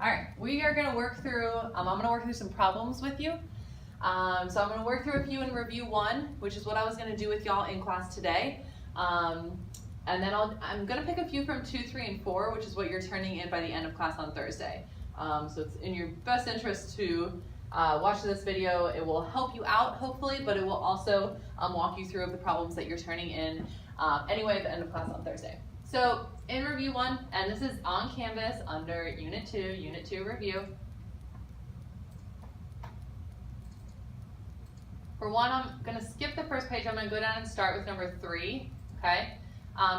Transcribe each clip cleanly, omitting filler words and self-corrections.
All right, we are gonna work through, I'm gonna work through some problems with you. So I'm gonna work through a few in review 1, which is what I was gonna do with y'all in class today. And then I'm gonna pick a few from 2, 3, and 4, which is what you're turning in by the end of class on Thursday. So it's in your best interest to watch this video. It will help you out, hopefully, but it will also walk you through the problems that you're turning in anyway at the end of class on Thursday. So in review 1, and this is on Canvas under Unit 2 review. For 1, I'm gonna skip the first page. I'm gonna go down and start with number 3, okay?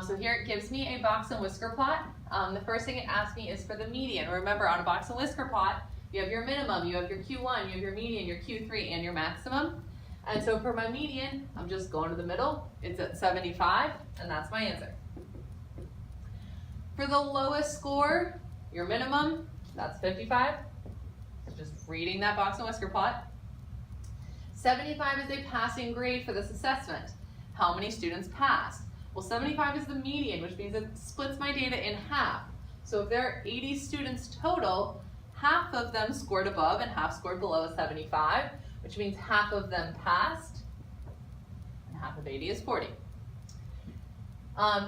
So here it gives me a box and whisker plot. The first thing it asks me is for the median. Remember, on a box and whisker plot, you have your minimum, you have your Q1, you have your median, your Q3, and your maximum. And so for my median, I'm just going to the middle. It's at 75, and that's my answer. For the lowest score, your minimum, that's 55. So just reading that box and whisker plot. 75 is a passing grade for this assessment. How many students passed? Well, 75 is the median, which means it splits my data in half. So if there are 80 students total, half of them scored above and half scored below a 75, which means half of them passed, and half of 80 is 40.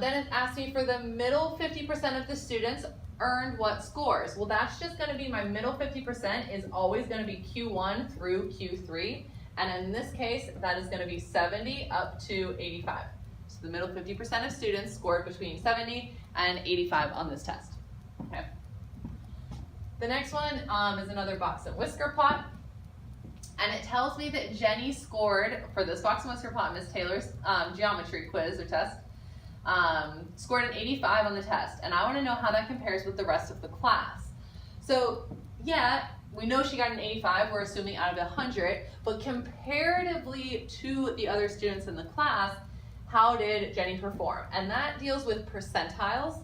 Then it asks me for the middle 50% of the students earned what scores? Well, that's just gonna be my middle 50% is always gonna be Q1 through Q3. And in this case, that is gonna be 70 up to 85. So the middle 50% of students scored between 70 and 85 on this test, okay? The next one is another box and whisker plot. And it tells me that Jenny scored, for this box and whisker plot, Ms. Taylor's geometry quiz or test, scored an 85 on the test. And I wanna know how that compares with the rest of the class. So yeah, we know she got an 85, we're assuming out of 100, but comparatively to the other students in the class, how did Jenny perform? And that deals with percentiles.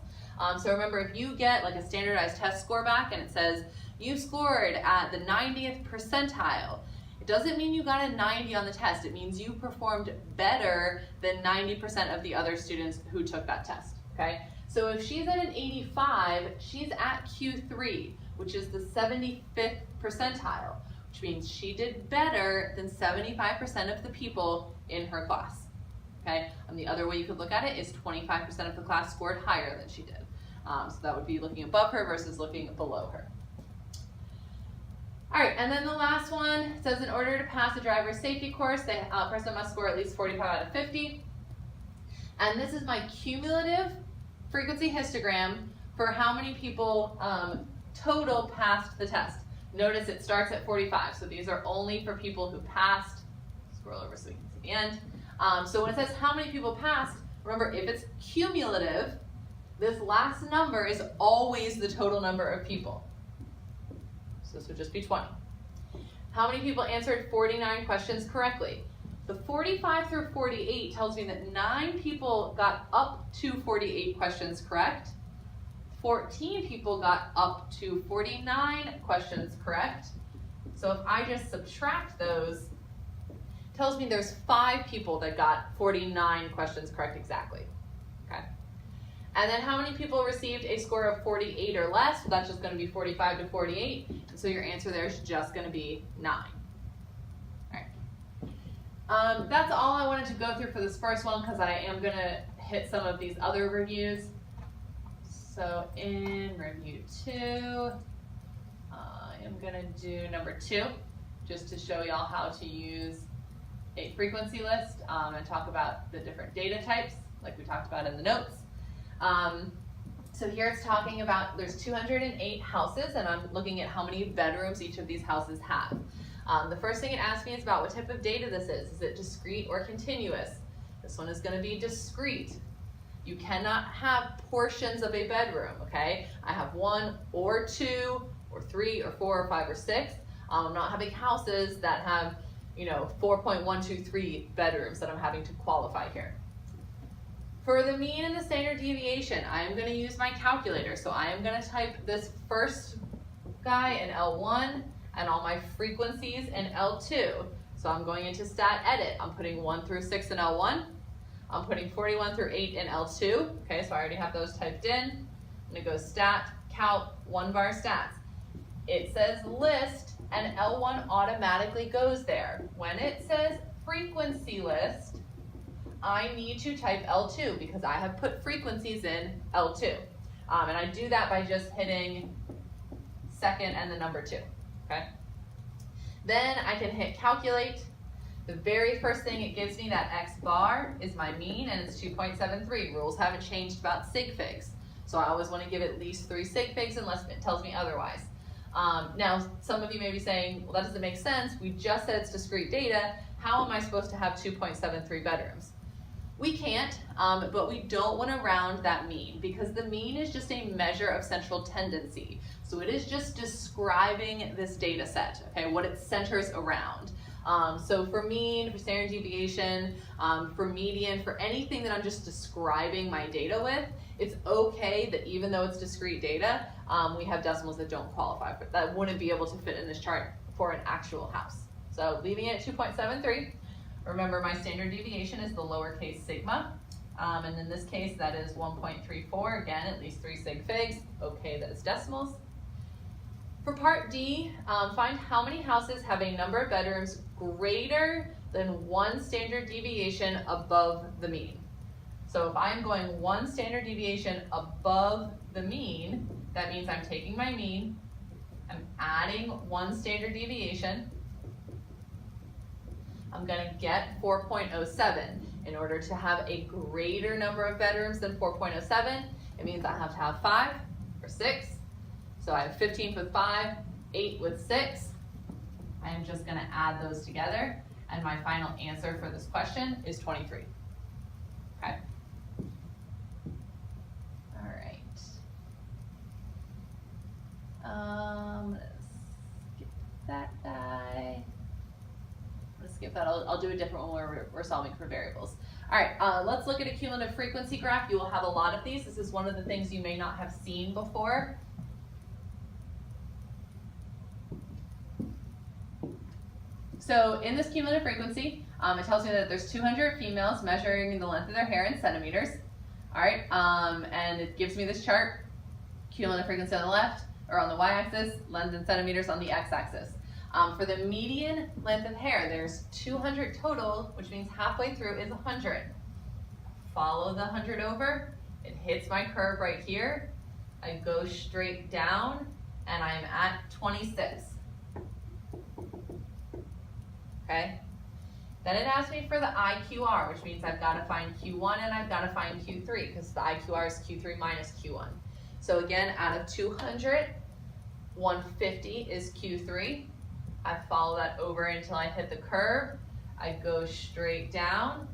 So remember, if you get like a standardized test score back and it says you scored at the 90th percentile, it doesn't mean you got a 90 on the test. It means you performed better than 90% of the other students who took that test, okay? So if she's at an 85, she's at Q3, which is the 75th percentile, which means she did better than 75% of the people in her class, okay? And the other way you could look at it is 25% of the class scored higher than she did. So that would be looking above her versus looking below her. All right, and then the last one says in order to pass a driver's safety course, the person must score at least 45 out of 50. And this is my cumulative frequency histogram for how many people total passed the test. Notice it starts at 45, so these are only for people who passed. Scroll over so you can see the end. So when it says how many people passed, remember if it's cumulative, this last number is always the total number of people. So this would just be 20. How many people answered 49 questions correctly? The 45 through 48 tells me that 9 people got up to 48 questions correct. 14 people got up to 49 questions correct. So if I just subtract those, it tells me there's 5 people that got 49 questions correct exactly, okay? And then how many people received a score of 48 or less? Well, that's just gonna be 45 to 48. And so your answer there is just gonna be 9. All right. That's all I wanted to go through for this first one because I am gonna hit some of these other reviews. So in review 2, I am gonna do number 2, just to show y'all how to use a frequency list and talk about the different data types like we talked about in the notes. So here it's talking about there's 208 houses and I'm looking at how many bedrooms each of these houses have. The first thing it asks me is about what type of data this is. Is it discrete or continuous? This one is going to be discrete. You cannot have portions of a bedroom, okay? I have 1 or 2 or 3 or 4 or 5 or 6. I'm not having houses that have, 4.123 bedrooms that I'm having to qualify here. For the mean and the standard deviation, I am going to use my calculator. So I am going to type this first guy in L1 and all my frequencies in L2. So I'm going into stat edit. I'm putting 1 through 6 in L1. I'm putting 41 through 8 in L2. Okay, so I already have those typed in. I'm going to go stat, calc, 1 bar stats. it says list and L1 automatically goes there. When it says frequency list, I need to type L2 because I have put frequencies in L2. And I do that by just hitting second and the number 2, okay? Then I can hit calculate. The very first thing it gives me, that X bar, is my mean, and it's 2.73. Rules haven't changed about sig figs. So I always want to give at least 3 sig figs unless it tells me otherwise. Now, some of you may be saying, well, that doesn't make sense. We just said it's discrete data. How am I supposed to have 2.73 bedrooms? We can't, but we don't want to round that mean because the mean is just a measure of central tendency. So it is just describing this data set, okay, what it centers around. So for mean, for standard deviation, for median, for anything that I'm just describing my data with, it's okay that even though it's discrete data, we have decimals that don't qualify, but that wouldn't be able to fit in this chart for an actual house. So leaving it at 2.73. Remember, my standard deviation is the lowercase sigma, and in this case that is 1.34, again at least 3 sig figs, okay that is decimals. For part D, find how many houses have a number of bedrooms greater than 1 standard deviation above the mean. So if I'm going 1 standard deviation above the mean, that means I'm taking my mean, I'm adding 1 standard deviation, I'm going to get 4.07. In order to have a greater number of bedrooms than 4.07, it means I have to have 5 or 6. So I have 15 with 5, 8 with 6. I am just going to add those together, and my final answer for this question is 23. Okay. All right. Let's skip that guy. Let's skip that. I'll do a different one where we're solving for variables. All right, let's look at a cumulative frequency graph. You will have a lot of these. This is one of the things you may not have seen before. So in this cumulative frequency, it tells me that there's 200 females measuring the length of their hair in centimeters. All right, and it gives me this chart, cumulative frequency on the left, or on the y-axis, length in centimeters on the x-axis. For the median length of hair, there's 200 total, which means halfway through is 100. Follow the 100 over, it hits my curve right here. I go straight down, and I'm at 26. Okay? Then it asks me for the IQR, which means I've got to find Q1 and I've got to find Q3, because the IQR is Q3 minus Q1. So again, out of 200, 150 is Q3. I follow that over until I hit the curve. I go straight down.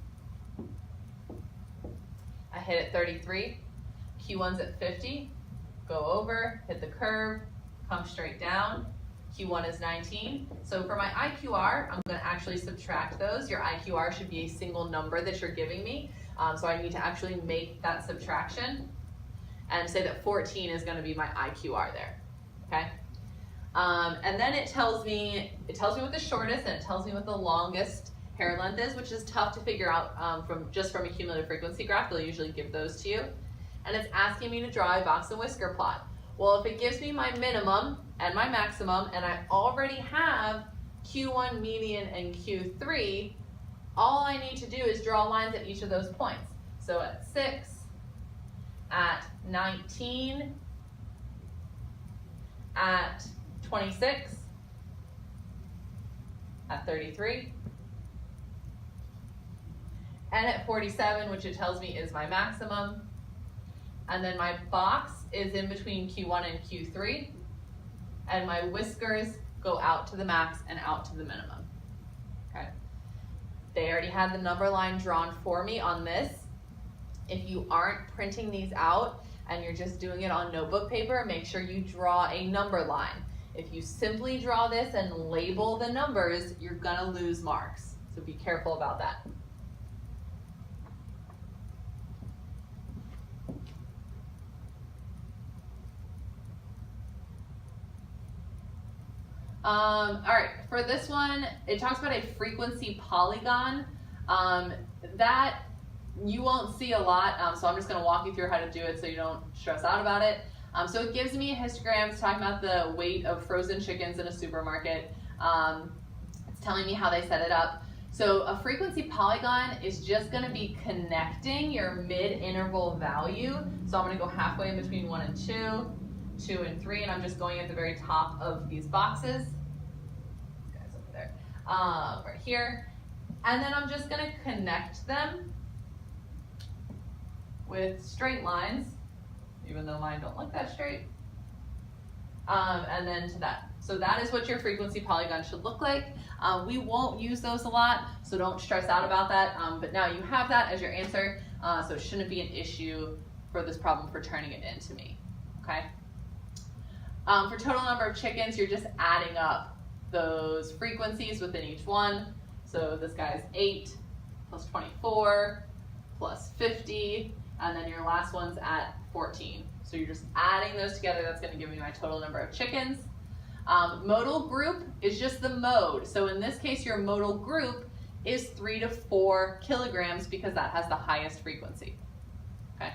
I hit at 33. Q1's at 50. Go over, hit the curve, come straight down. Q1 is 19. So for my IQR, I'm going to actually subtract those. Your IQR should be a single number that you're giving me. So I need to actually make that subtraction and say that 14 is going to be my IQR there. Okay? And then it tells me what the shortest and it tells me what the longest hair length is, which is tough to figure out from a cumulative frequency graph. They'll usually give those to you. And it's asking me to draw a box and whisker plot. Well, if it gives me my minimum and my maximum, and I already have Q1, median, and Q3, all I need to do is draw lines at each of those points. So at 6, at 19, at 26, at 33, and at 47, which it tells me is my maximum. And then my box is in between Q1 and Q3, and my whiskers go out to the max and out to the minimum. Okay. They already had the number line drawn for me on this. If you aren't printing these out and you're just doing it on notebook paper, make sure you draw a number line. If you simply draw this and label the numbers, you're gonna lose marks. So be careful about that. All right, for this one, it talks about a frequency polygon. That you won't see a lot, so I'm just going to walk you through how to do it so you don't stress out about it. So it gives me a histogram. It's talking about the weight of frozen chickens in a supermarket. It's telling me how they set it up. So a frequency polygon is just going to be connecting your mid-interval value. So I'm going to go halfway in between 1 and 2, 2 and 3, and I'm just going at the very top of these boxes. This guy's over there, right here. And then I'm just going to connect them with straight lines, even though mine don't look that straight. And then to that. So that is what your frequency polygon should look like. We won't use those a lot, so don't stress out about that. But now you have that as your answer, so it shouldn't be an issue for this problem for turning it into me, okay? For total number of chickens, you're just adding up those frequencies within each one. So this guy's 8 plus 24 plus 50, and then your last one's at 14. So you're just adding those together. That's going to give me my total number of chickens. Modal group is just the mode. So in this case, your modal group is 3 to 4 kilograms because that has the highest frequency. Okay.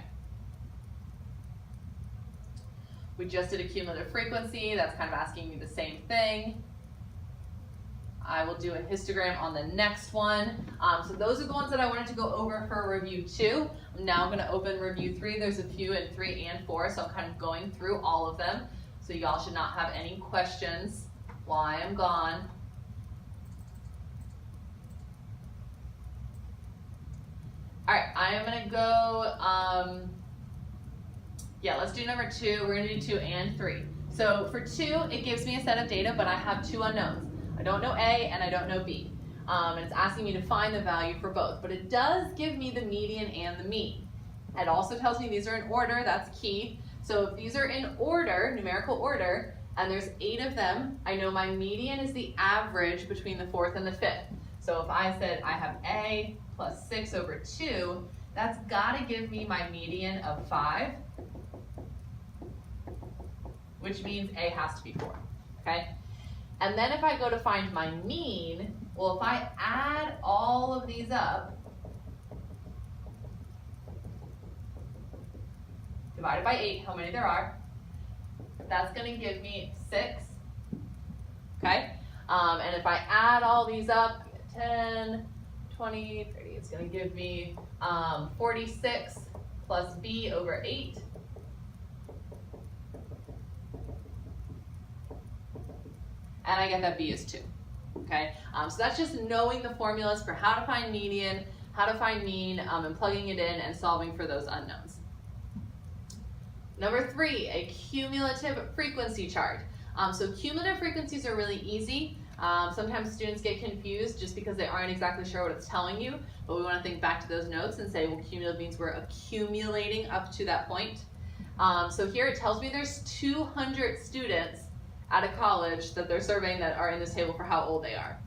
We just did a cumulative frequency. That's kind of asking me the same thing. I will do a histogram on the next one. So those are the ones that I wanted to go over for review 2. I'm now going to open review 3. There's a few in 3 and 4, so I'm kind of going through all of them. So y'all should not have any questions while I am gone. All right, I am going to go, yeah, let's do number 2. We're going to do 2 and 3. So for 2, it gives me a set of data, but I have 2 unknowns. I don't know A and I don't know B. And it's asking me to find the value for both, but it does give me the median and the mean. It also tells me these are in order, that's key. So if these are in order, numerical order, and there's 8 of them, I know my median is the average between the 4th and the 5th. So if I said I have A plus 6 over 2, that's gotta give me my median of 5, which means A has to be 4, okay? And then if I go to find my mean, well, if I add all of these up, divided by 8, how many there are, that's going to give me 6, okay? And if I add all these up, 10, 20, 30, it's going to give me 46 plus B over 8. And I get that B is 2, okay? So that's just knowing the formulas for how to find median, how to find mean, and plugging it in and solving for those unknowns. Number 3, a cumulative frequency chart. So cumulative frequencies are really easy. Sometimes students get confused just because they aren't exactly sure what it's telling you, but we want to think back to those notes and say, well, cumulative means we're accumulating up to that point. So here it tells me there's 200 students at a college that they're surveying that are in this table for how old they are.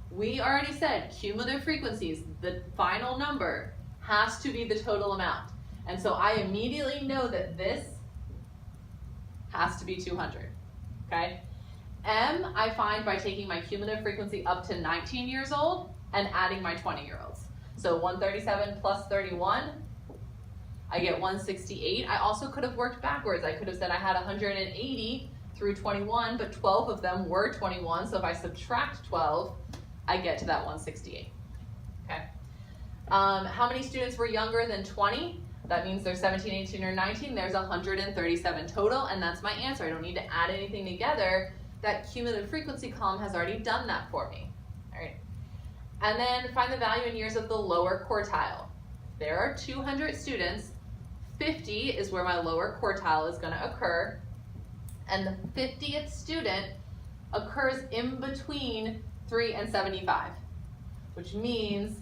We already said cumulative frequencies, the final number has to be the total amount. And so I immediately know that this has to be 200, okay? M I find by taking my cumulative frequency up to 19 years old and adding my 20-year-olds. So 137 plus 31, I get 168. I also could have worked backwards. I could have said I had 180 through 21, but 12 of them were 21, so if I subtract 12, I get to that 168, okay? How many students were younger than 20? That means they're 17, 18, or 19. There's 137 total, and that's my answer. I don't need to add anything together. That cumulative frequency column has already done that for me, all right? And then find the value in years of the lower quartile. There are 200 students. 50 is where my lower quartile is gonna occur. And the 50th student occurs in between 3 and 75, which means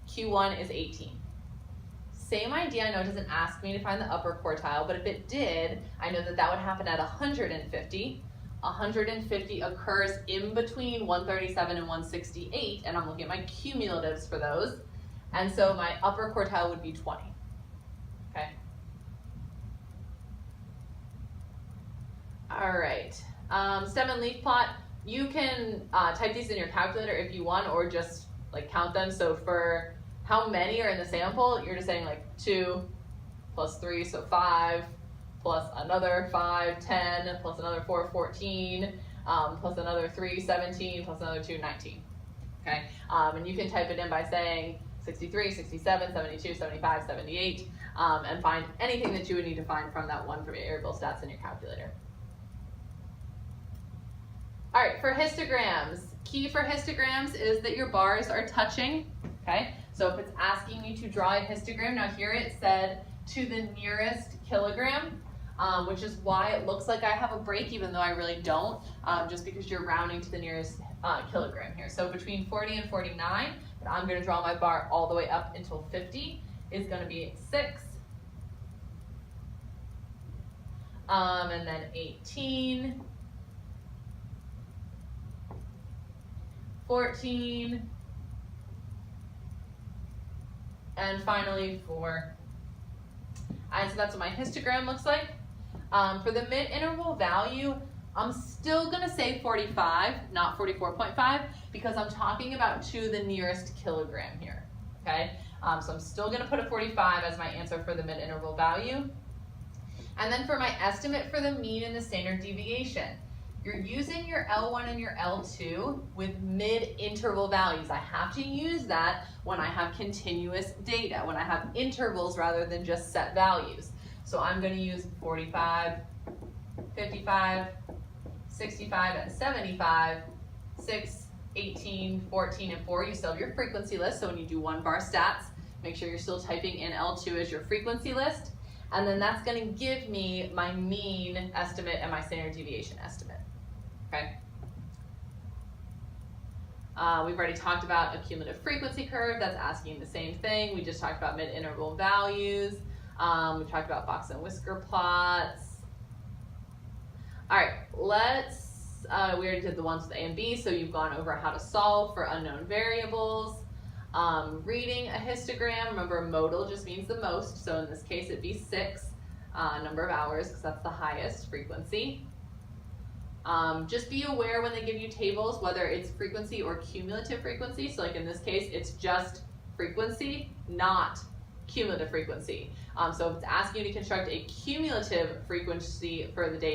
Q1 is 18. Same idea, I know it doesn't ask me to find the upper quartile, but if it did, I know that that would happen at 150. 150 occurs in between 137 and 168, and I'm looking at my cumulatives for those. And so my upper quartile would be 20, okay? All right, stem and leaf plot. You can type these in your calculator if you want, or just like count them. So for how many are in the sample, you're just saying like 2 plus 3, so 5 plus another 5, 10, plus another 4, 14, plus another 3, 17, plus another 2, 19. Okay, and you can type it in by saying 63, 67, 72, 75, 78, and find anything that you would need to find from that one variable stats in your calculator. All right, for histograms, key for histograms is that your bars are touching, okay? So if it's asking me to draw a histogram, now here it said to the nearest kilogram, which is why it looks like I have a break even though I really don't, just because you're rounding to the nearest kilogram here. So between 40 and 49, but I'm gonna draw my bar all the way up until 50, is gonna be 6, and then 18, 14, and finally 4. And so that's what my histogram looks like. For the mid-interval value, I'm still gonna say 45, not 44.5, because I'm talking about to the nearest kilogram here, okay? So I'm still gonna put a 45 as my answer for the mid-interval value. And then for my estimate for the mean and the standard deviation, you're using your L1 and your L2 with mid-interval values. I have to use that when I have continuous data, when I have intervals rather than just set values. So I'm going to use 45, 55, 65, and 75, 6, 18, 14, and 4. You still have your frequency list, so when you do one bar stats, make sure you're still typing in L2 as your frequency list. And then that's going to give me my mean estimate and my standard deviation estimate. Okay. We've already talked about a cumulative frequency curve. That's asking the same thing. We just talked about mid-interval values. We've talked about box and whisker plots. All right, we already did the ones with A and B, so you've gone over how to solve for unknown variables. Reading a histogram, remember modal just means the most, so in this case it'd be 6 number of hours because that's the highest frequency. Just be aware when they give you tables whether it's frequency or cumulative frequency. So like in this case, it's just frequency, not cumulative frequency. So if it's asking you to construct a cumulative frequency for the data,